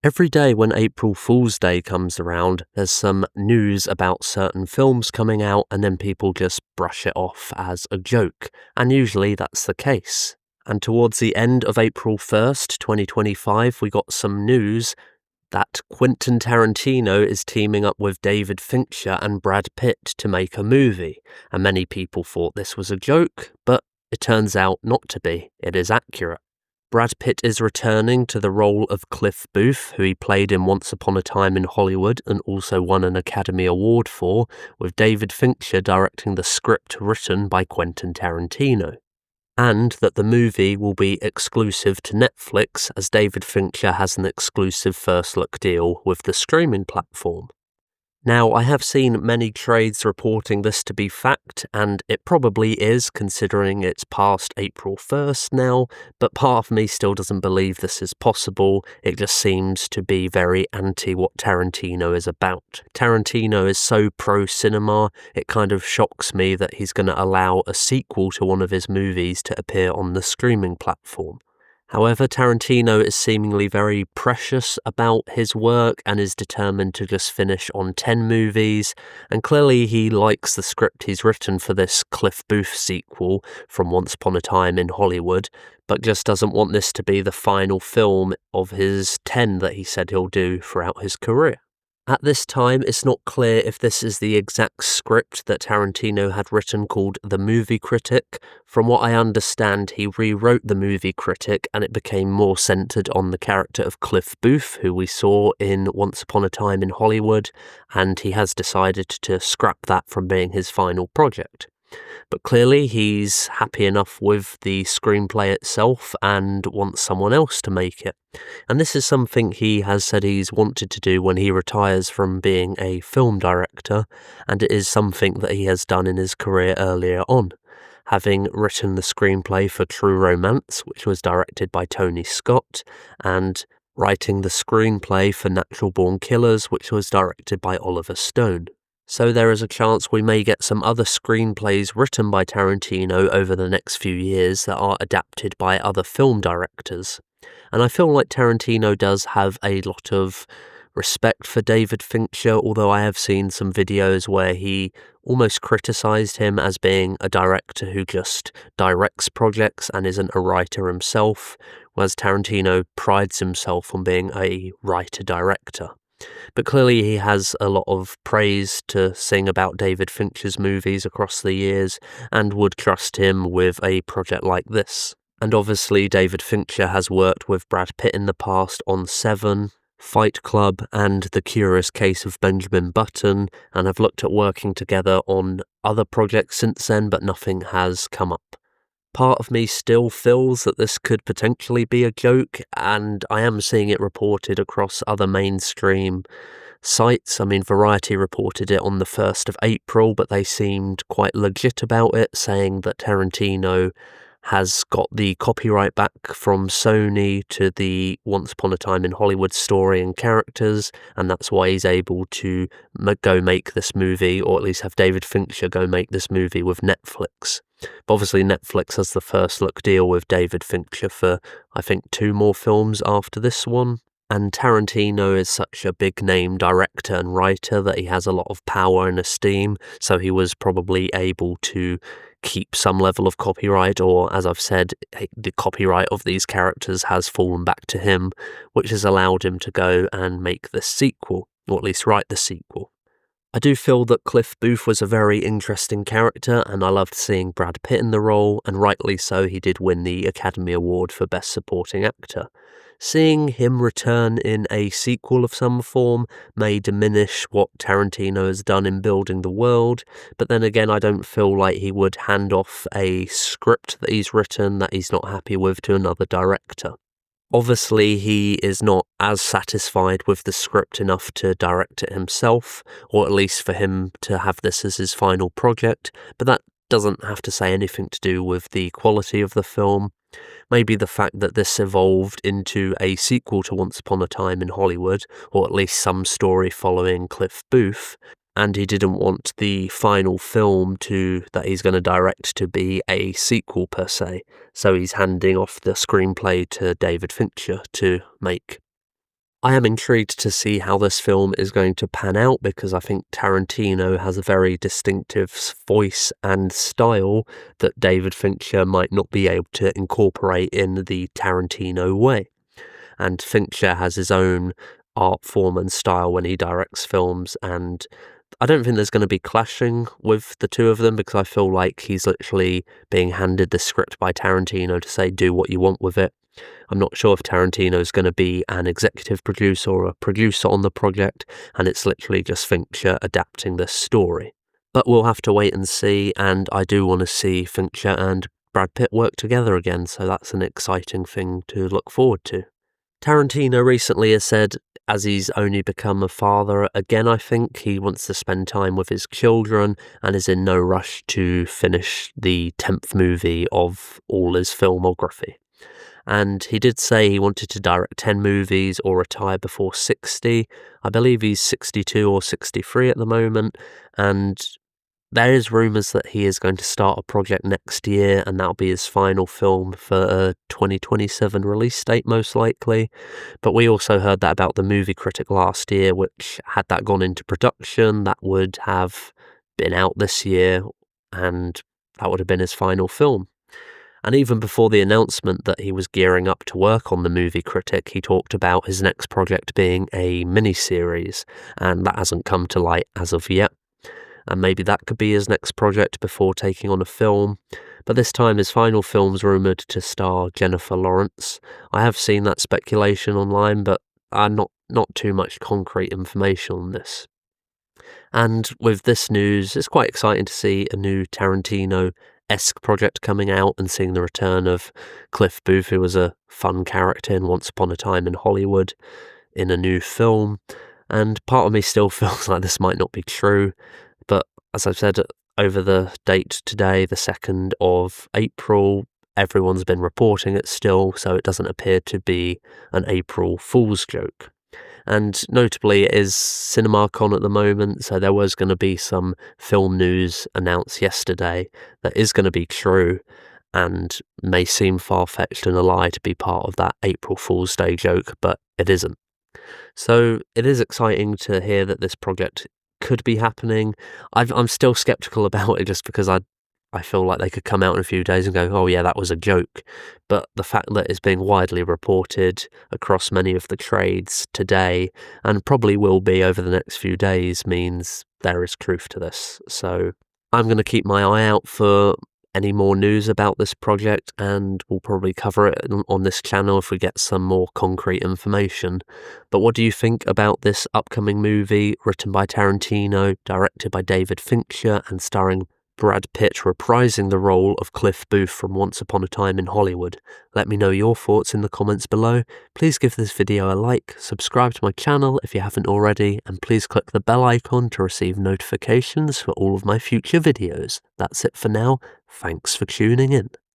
Every day when April Fool's Day comes around, there's some news about certain films coming out and then people just brush it off as a joke, and usually that's the case. And towards the end of April 1st, 2025, we got some news that Quentin Tarantino is teaming up with David Fincher and Brad Pitt to make a movie, and many people thought this was a joke, but it turns out not to be. It is accurate. Brad Pitt is returning to the role of Cliff Booth, who he played in Once Upon a Time in Hollywood and also won an Academy Award for, with David Fincher directing the script written by Quentin Tarantino. And that the movie will be exclusive to Netflix, as David Fincher has an exclusive first look deal with the streaming platform. Now, I have seen many trades reporting this to be fact, and it probably is, considering it's past April 1st now, but part of me still doesn't believe this is possible. It just seems to be very anti what Tarantino is about. Tarantino is so pro-cinema, it kind of shocks me that he's going to allow a sequel to one of his movies to appear on the streaming platform. However, Tarantino is seemingly very precious about his work and is determined to just finish on 10 movies, and clearly he likes the script he's written for this Cliff Booth sequel from Once Upon a Time in Hollywood, but just doesn't want this to be the final film of his 10 that he said he'll do throughout his career. At this time, it's not clear if this is the exact script that Tarantino had written called The Movie Critic. From what I understand, he rewrote The Movie Critic and it became more centered on the character of Cliff Booth, who we saw in Once Upon a Time in Hollywood, and he has decided to scrap that from being his final project. But clearly he's happy enough with the screenplay itself and wants someone else to make it. And this is something he has said he's wanted to do when he retires from being a film director, and it is something that he has done in his career earlier on, having written the screenplay for True Romance, which was directed by Tony Scott, and writing the screenplay for Natural Born Killers, which was directed by Oliver Stone. So there is a chance we may get some other screenplays written by Tarantino over the next few years that are adapted by other film directors. And I feel like Tarantino does have a lot of respect for David Fincher, although I have seen some videos where he almost criticised him as being a director who just directs projects and isn't a writer himself, whereas Tarantino prides himself on being a writer-director. But clearly he has a lot of praise to sing about David Fincher's movies across the years and would trust him with a project like this. And obviously David Fincher has worked with Brad Pitt in the past on Seven, Fight Club and The Curious Case of Benjamin Button, and have looked at working together on other projects since then, but nothing has come up. Part of me still feels that this could potentially be a joke, and I am seeing it reported across other mainstream sites. I mean, Variety reported it on the 1st of April, but they seemed quite legit about it, saying that Tarantino has got the copyright back from Sony to the Once Upon a Time in Hollywood story and characters, and that's why he's able to go make this movie, or at least have David Fincher go make this movie with Netflix. But obviously Netflix has the first look deal with David Fincher for, I think, 2 more films after this one. And Tarantino is such a big name director and writer that he has a lot of power and esteem, so he was probably able to keep some level of copyright, or as I've said, the copyright of these characters has fallen back to him, which has allowed him to go and make this sequel, or at least write the sequel. I do feel that Cliff Booth was a very interesting character, and I loved seeing Brad Pitt in the role, and rightly so, he did win the Academy Award for Best Supporting Actor. Seeing him return in a sequel of some form may diminish what Tarantino has done in building the world, but then again I don't feel like he would hand off a script that he's written that he's not happy with to another director. Obviously, he is not as satisfied with the script enough to direct it himself, or at least for him to have this as his final project, but that doesn't have to say anything to do with the quality of the film. Maybe the fact that this evolved into a sequel to Once Upon a Time in Hollywood, or at least some story following Cliff Booth, and he didn't want the final film that he's going to direct to be a sequel per se, so he's handing off the screenplay to David Fincher to make. I am intrigued to see how this film is going to pan out because I think Tarantino has a very distinctive voice and style that David Fincher might not be able to incorporate in the Tarantino way. And Fincher has his own art form and style when he directs films, and I don't think there's going to be clashing with the two of them because I feel like he's literally being handed the script by Tarantino to say, do what you want with it. I'm not sure if Tarantino's going to be an executive producer or a producer on the project, and it's literally just Fincher adapting this story. But we'll have to wait and see, and I do want to see Fincher and Brad Pitt work together again, so that's an exciting thing to look forward to. Tarantino recently has said, as he's only become a father again, I think he wants to spend time with his children and is in no rush to finish the 10th movie of all his filmography. And he did say he wanted to direct 10 movies or retire before 60. I believe he's 62 or 63 at the moment, and there is rumours that he is going to start a project next year, and that'll be his final film for a 2027 release date, most likely. But we also heard that about the Movie Critic last year, which had that gone into production, that would have been out this year, and that would have been his final film. And even before the announcement that he was gearing up to work on the Movie Critic, he talked about his next project being a mini-series, and that hasn't come to light as of yet. And maybe that could be his next project before taking on a film. But this time his final film's rumoured to star Jennifer Lawrence. I have seen that speculation online, but not too much concrete information on this. And with this news, it's quite exciting to see a new Tarantino-esque project coming out and seeing the return of Cliff Booth, who was a fun character in Once Upon a Time in Hollywood, in a new film. And part of me still feels like this might not be true. But as I've said, over the date today, the 2nd of April, everyone's been reporting it still, so it doesn't appear to be an April Fool's joke. And notably, it is CinemaCon at the moment, so there was going to be some film news announced yesterday that is going to be true and may seem far-fetched and a lie to be part of that April Fool's Day joke, but it isn't. So it is exciting to hear that this project could be happening. I'm still skeptical about it just because I feel like they could come out in a few days and go, oh yeah, that was a joke. But the fact that it's being widely reported across many of the trades today, and probably will be over the next few days, means there is truth to this. So I'm going to keep my eye out for any more news about this project, and we'll probably cover it on this channel if we get some more concrete information. But what do you think about this upcoming movie, written by Tarantino, directed by David Fincher, and starring Brad Pitt reprising the role of Cliff Booth from Once Upon a Time in Hollywood? Let me know your thoughts in the comments below. Please give this video a like, subscribe to my channel if you haven't already, and please click the bell icon to receive notifications for all of my future videos. That's it for now. Thanks for tuning in.